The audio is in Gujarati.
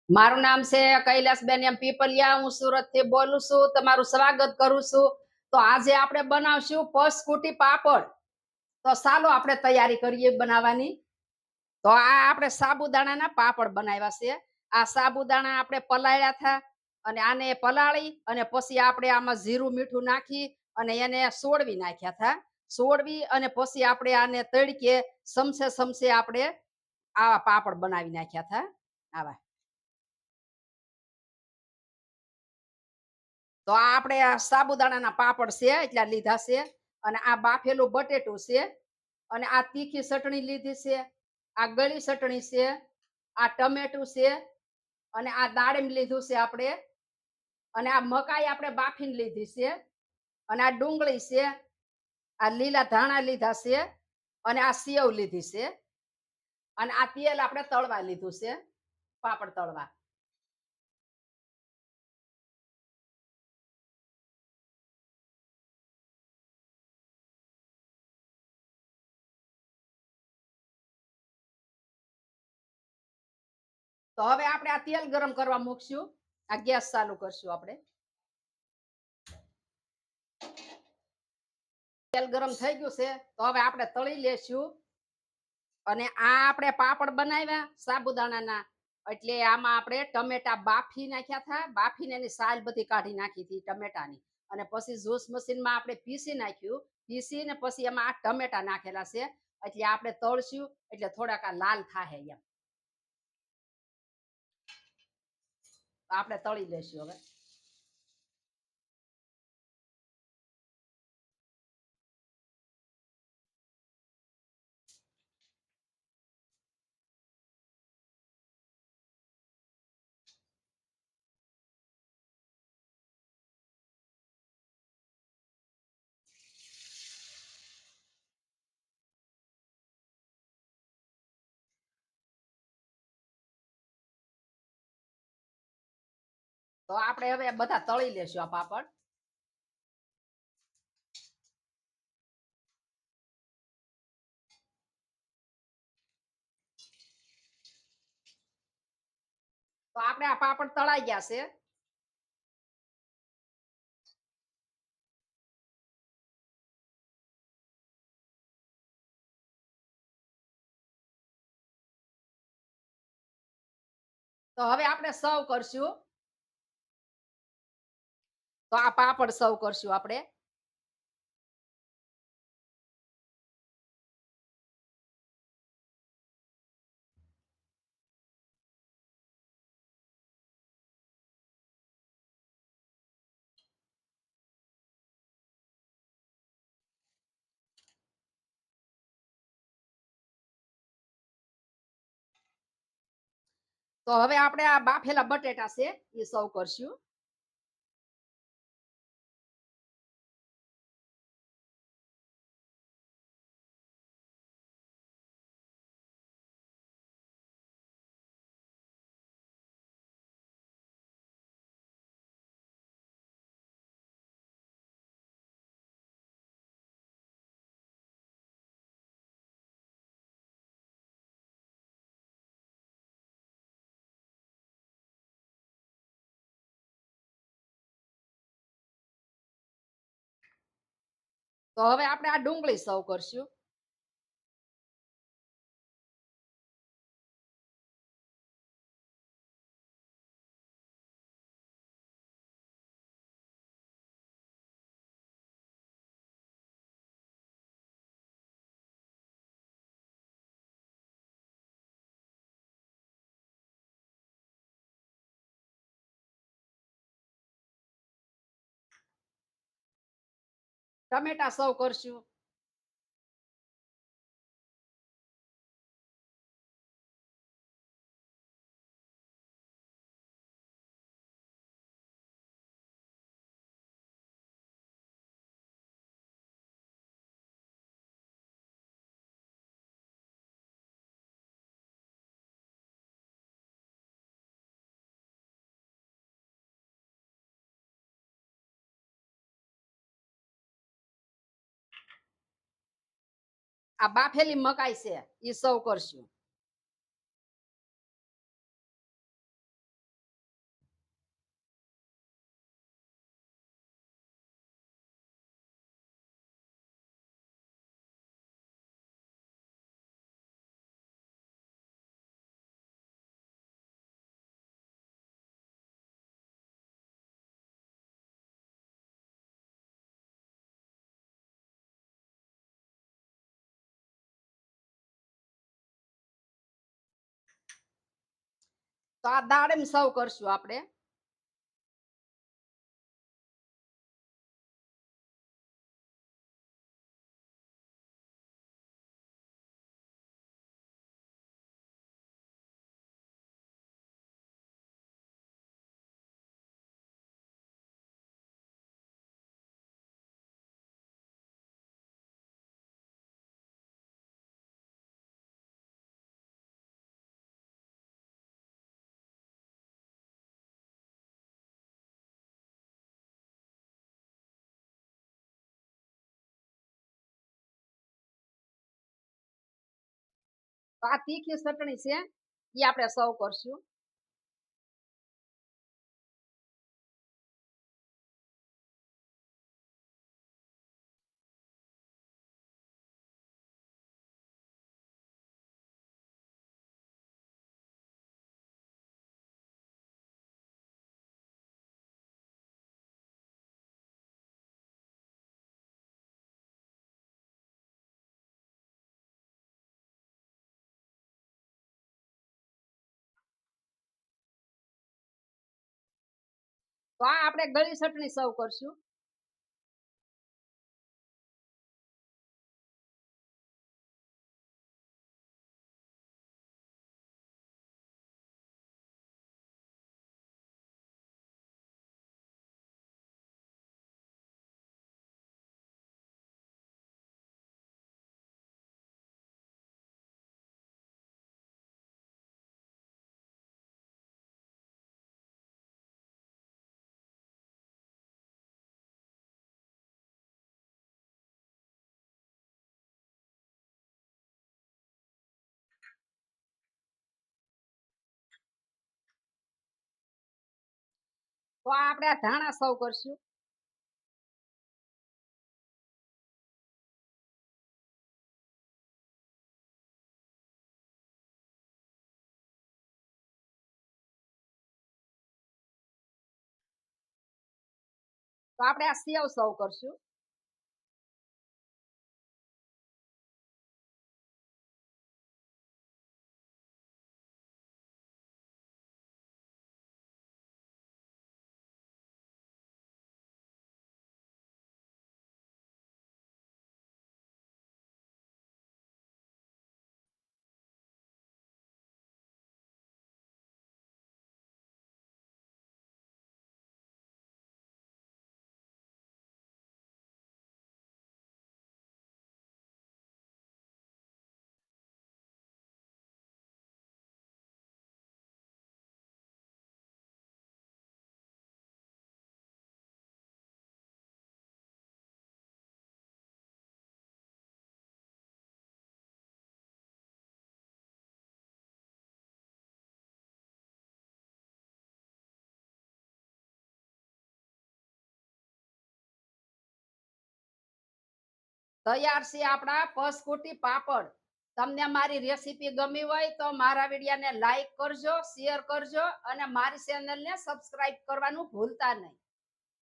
મારું નામ છે કૈલાસબેન એમ પીપલિયા. હું સુરતથી બોલું છું. તમારું સ્વાગત કરું છું. તો આજે આપણે બનાવશું પસકુટી પાપડ. તો ચાલો આપણે તૈયારી કરીએ બનાવવાની. તો આ આપણે સાબુદાણાના પાપડ બનાવ્યા છે. આ સાબુદાણા આપણે પલાળ્યા હતા અને આને પલાળી અને પછી આપણે આમાં જીરું મીઠું નાખી અને એને સોળવી નાખ્યા હતા. સોળવી અને પછી આપણે આને તડકે સમસે સમસે આપણે આવા પાપડ બનાવી નાખ્યા હતા. આવા તો આ આપણે આ સાબુદાણાના પાપડ છે એટલા લીધા છે. અને આ બાફેલું બટેટું છે અને આ તીખી ચટણી લીધી છે. આ ગળી ચટણી છે. આ ટમેટું છે અને આ દાડમ લીધું છે આપણે. અને આ મકાઈ આપણે બાફીને લીધી છે. અને આ ડુંગળી છે. આ લીલા ધાણા લીધા છે અને આ સેવ લીધી છે. અને આ તેલ આપણે તળવા લીધું છે, પાપડ તળવા. તો હવે આપણે આ તેલ ગરમ કરવા મૂકશું. આ ગેસ ચાલુ કરશું આપણે. તેલ ગરમ થઈ ગયું છે તો હવે આપણે તળી લેશું. અને આ આપણે પાપડ બનાવ્યા સાબુદાણાના, એટલે આમાં આપણે ટમેટા બાફી નાખ્યા હતા. બાફીને એની સાલ બધી કાઢી નાખી હતી ટમેટાની. અને પછી જ્યુસ મશીનમાં આપણે પીસી નાખ્યું. પીસીને પછી એમાં આ ટમેટા નાખેલા છે. એટલે આપણે તળશું એટલે થોડાક આ લાલ થાય એમ. આપણે તળી લેશું હવે. તો આપણે હવે બધા તળી લેશું આ પાપડ. તો આપણે આ પાપડ તળાઈ ગયા છે. તો હવે આપણે સર્વ કરશું. તો આ પાપડ સર્વ કરશું આપણે. તો હવે આપણે આ બાફેલા બટેટા છે એ સર્વ કરશું. તો હવે આપણે આ ડુંગળી સર્વ કરશું. ટમેટા સર્વ કરશું. આ બાફેલી મકાઈ છે એ સર્વ કરશું. તો આ દાડમ સર્વ કરશું આપણે. તો આ તીખી ચટણી છે એ આપણે સર્વ કરશું. તો આ આપણે ગળી ચટણી સર્વ કરશું. તો આ આપણે આ ધાણા સર્વ કરશું. તો આપણે આ સેવ સર્વ કરશું. તૈયાર છે આપણા પસકુટી પાપડ. તમને મારી રેસીપી ગમી હોય તો મારા વિડીયોને લાઈક કરજો, શેર કરજો અને મારી ચેનલને સબસ્ક્રાઇબ કરવાનું ભૂલતા નહીં.